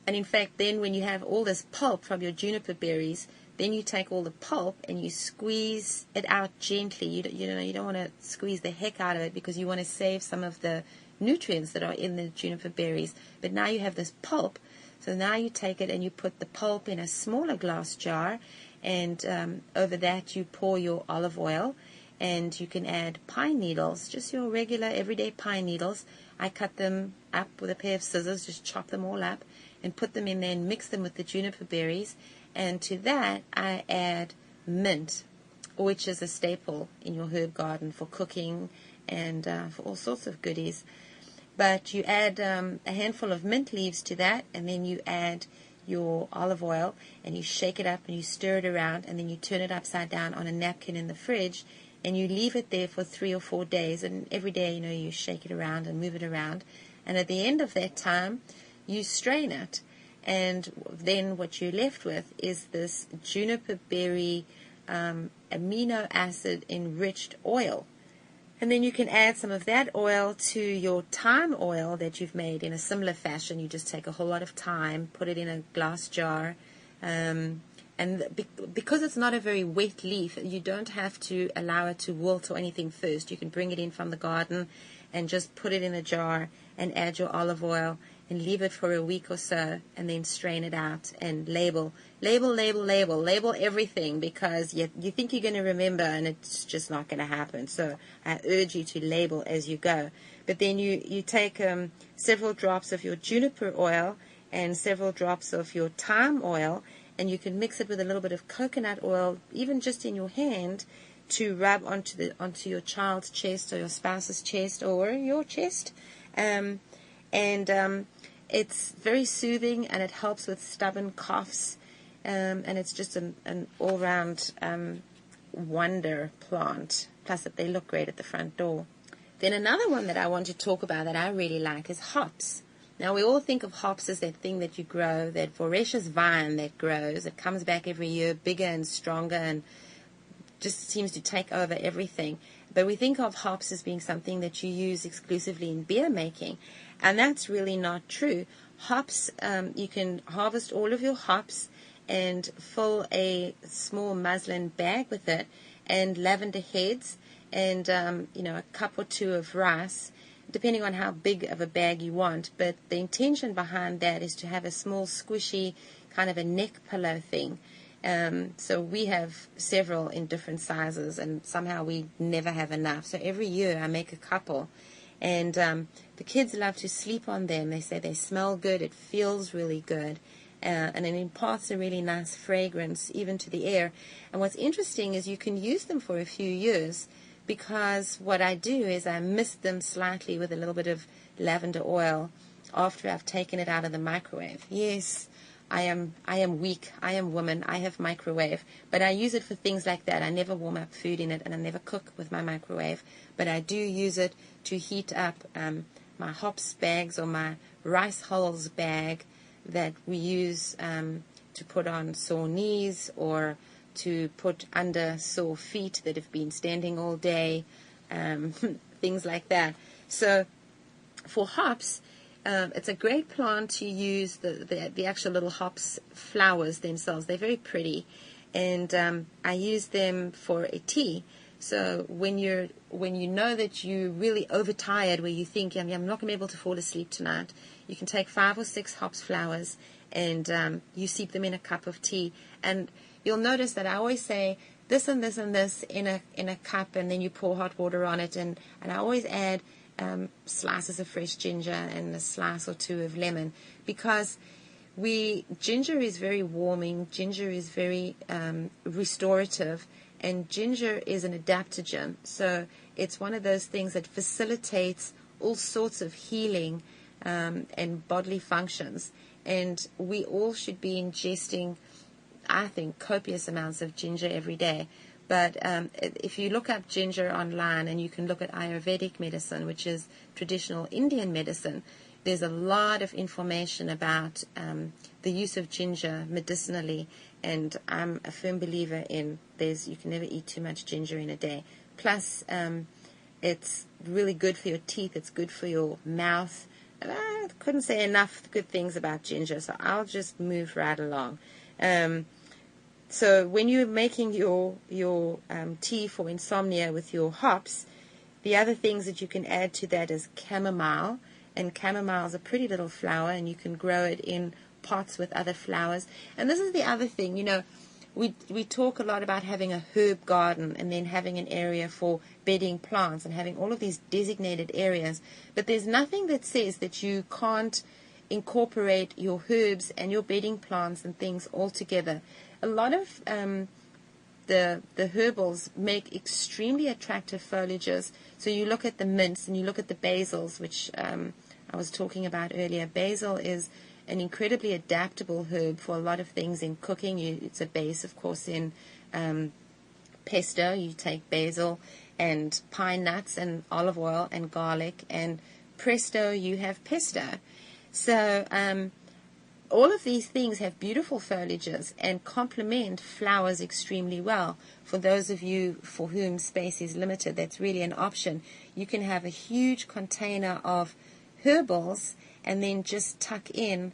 And in fact, then when you have all this pulp from your juniper berries, then you take all the pulp and you squeeze it out gently. You don't want to squeeze the heck out of it, because you want to save some of the nutrients that are in the juniper berries. But now you have this pulp, so now you take it and you put the pulp in a smaller glass jar, and over that you pour your olive oil, and you can add pine needles, just your regular everyday pine needles. I cut them up with a pair of scissors, just chop them all up and put them in there and mix them with the juniper berries. And to that I add mint, which is a staple in your herb garden for cooking and for all sorts of goodies. But you add a handful of mint leaves to that, and then you add your olive oil, and you shake it up and you stir it around, and then you turn it upside down on a napkin in the fridge, and you leave it there for 3 or 4 days. And every day, you shake it around and move it around, and at the end of that time you strain it, and then what you're left with is this juniper berry amino acid enriched oil. And then you can add some of that oil to your thyme oil that you've made in a similar fashion. You just take a whole lot of thyme, put it in a glass jar, and because it's not a very wet leaf, you don't have to allow it to wilt or anything first. You can bring it in from the garden and just put it in a jar and add your olive oil and leave it for a week or so, and then strain it out and label everything, because you think you're going to remember, and it's just not going to happen. So I urge you to label as you go. But then you take several drops of your juniper oil and several drops of your thyme oil, and you can mix it with a little bit of coconut oil, even just in your hand, to rub onto your child's chest or your spouse's chest or your chest. It's very soothing, and it helps with stubborn coughs, and it's just an all-round wonder plant, plus that they look great at the front door. Then another one that I want to talk about that I really like is hops. Now, we all think of hops as that thing that you grow, that voracious vine that grows. It comes back every year bigger and stronger and just seems to take over everything. But we think of hops as being something that you use exclusively in beer making. And that's really not true. Hops, you can harvest all of your hops and fill a small muslin bag with it and lavender heads and, a cup or two of rice, depending on how big of a bag you want. But the intention behind that is to have a small squishy kind of a neck pillow thing. So we have several in different sizes, and somehow we never have enough. So every year I make a couple, and the kids love to sleep on them. They say they smell good, it feels really good, and it imparts a really nice fragrance even to the air. And what's interesting is you can use them for a few years, because what I do is I mist them slightly with a little bit of lavender oil after I've taken it out of the microwave. Yes, I am weak. I am woman. I have microwave. But I use it for things like that. I never warm up food in it, and I never cook with my microwave. But I do use it to heat up my hops bags or my rice hulls bag that we use to put on sore knees or to put under sore feet that have been standing all day, things like that. So for hops, it's a great plant to use the actual little hops flowers themselves. They're very pretty, and I use them for a tea. So when you know that you're really overtired, where you think I'm not going to be able to fall asleep tonight, you can take 5 or 6 hops flowers and you steep them in a cup of tea. And you'll notice that I always say this and this and this in a cup, and then you pour hot water on it, and I always add slices of fresh ginger and a slice or two of lemon, because ginger is very warming, ginger is very restorative, and ginger is an adaptogen. So it's one of those things that facilitates all sorts of healing and bodily functions. And we all should be ingesting, I think, copious amounts of ginger every day. But if you look up ginger online, and you can look at Ayurvedic medicine, which is traditional Indian medicine, there's a lot of information about the use of ginger medicinally. And I'm a firm believer in you can never eat too much ginger in a day. Plus, it's really good for your teeth. It's good for your mouth. I couldn't say enough good things about ginger, so I'll just move right along. So when you're making your tea for insomnia with your hops, the other things that you can add to that is chamomile. And chamomile is a pretty little flower, and you can grow it in pots with other flowers. And this is the other thing, we talk a lot about having a herb garden and then having an area for bedding plants and having all of these designated areas. But there's nothing that says that you can't incorporate your herbs and your bedding plants and things all together. A lot of the herbals make extremely attractive foliages. So you look at the mints and you look at the basils, which I was talking about earlier. Basil is an incredibly adaptable herb for a lot of things in cooking. It's a base, of course, in pesto. You take basil and pine nuts and olive oil and garlic, and presto, you have pesto. So all of these things have beautiful foliages and complement flowers extremely well. For those of you for whom space is limited, that's really an option. You can have a huge container of herbals and then just tuck in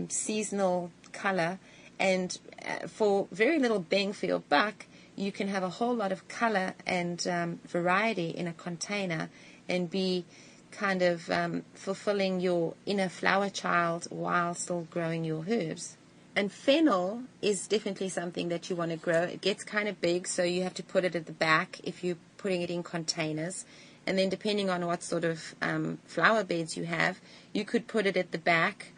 seasonal color, and for very little bang for your buck, you can have a whole lot of color and variety in a container and be kind of fulfilling your inner flower child while still growing your herbs. And fennel is definitely something that you want to grow. It gets kind of big, so you have to put it at the back if you're putting it in containers. And then depending on what sort of flower beds you have, you could put it at the back,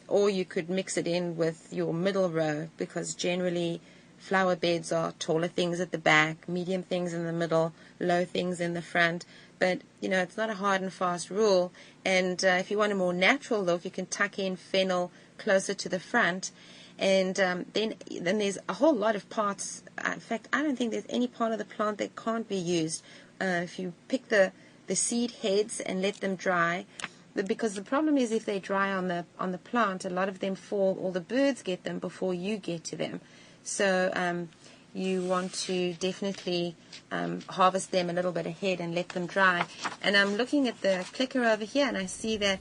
or you could mix it in with your middle row, because generally flower beds are taller things at the back, medium things in the middle, low things in the front. But, it's not a hard and fast rule. And if you want a more natural look, you can tuck in fennel closer to the front. And then there's a whole lot of parts. In fact, I don't think there's any part of the plant that can't be used. If you pick the the seed heads and let them dry. Because the problem is if they dry on the plant, a lot of them fall, or the birds get them before you get to them. So you want to definitely harvest them a little bit ahead and let them dry. And I'm looking at the clicker over here, and I see that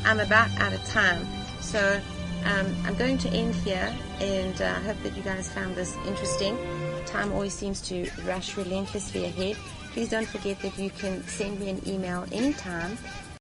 I'm about out of time. So I'm going to end here, and I hope that you guys found this interesting. Time always seems to rush relentlessly ahead. Please don't forget that you can send me an email anytime